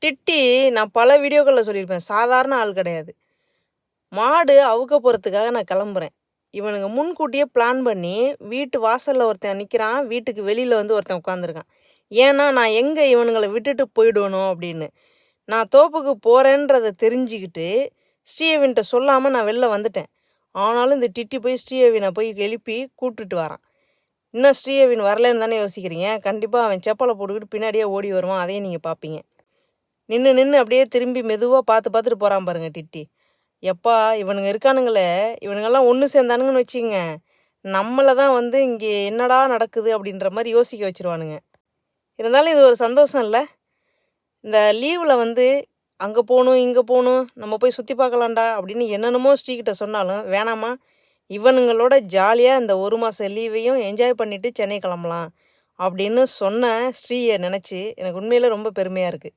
டிட்டி நான் பல வீடியோக்களில் சொல்லியிருப்பேன். சாதாரண ஆள் கிடையாது. மாடு அவுக்க போகிறதுக்காக நான் கிளம்புறேன். இவனுங்க முன்கூட்டியே பிளான் பண்ணி வீட்டு வாசலில் ஒருத்தன் நிற்கிறான். வீட்டுக்கு வெளியில் வந்து ஒருத்தன் உட்காந்துருக்கான். ஏன்னா நான் எங்கே இவனுங்களை விட்டுட்டு போயிடணும் அப்படின்னு. நான் தோப்புக்கு போகிறேன்றதை தெரிஞ்சுக்கிட்டு ஸ்ரீயவின்ட்ட சொல்லாமல் நான் வெளில வந்துட்டேன். ஆனாலும் இந்த டிட்டி போய் ஸ்ரீயவினை போய் எழுப்பி கூப்பிட்டுட்டு வரான். இன்னும் ஸ்ரீயவின் வரலன்னு தானே யோசிக்கிறீங்க. கண்டிப்பாக அவன் செப்பலை போட்டுக்கிட்டு பின்னாடியே ஓடி வருவான். அதையும் நீங்கள் பார்ப்பீங்க. நின்று அப்படியே திரும்பி மெதுவாக பார்த்துட்டு போகிறான் பாருங்க டிட்டி. எப்பா இவனுங்க இருக்கானுங்களே, இவனுங்கெல்லாம் ஒன்று சேர்ந்தானுங்கன்னு வச்சுங்க, நம்மளை தான் வந்து இங்கே என்னடா நடக்குது அப்படின்ற மாதிரி யோசிக்க வச்சுருவானுங்க. இருந்தாலும் இது ஒரு சந்தோஷம் இல்லை? இந்த லீவில் வந்து அங்கே போகணும் இங்கே போகணும், நம்ம போய் சுற்றி பார்க்கலாம்டா அப்படின்னு என்னென்னமோ ஸ்ரீகிட்ட சொன்னாலும் வேணாமா, இவனுங்களோட ஜாலியாக இந்த 1 மாத லீவையும் என்ஜாய் பண்ணிவிட்டு சென்னை கிளம்பலாம் அப்படின்னு சொன்ன ஸ்ரீயை நினச்சி எனக்கு உண்மையிலே ரொம்ப பெருமையாக இருக்குது.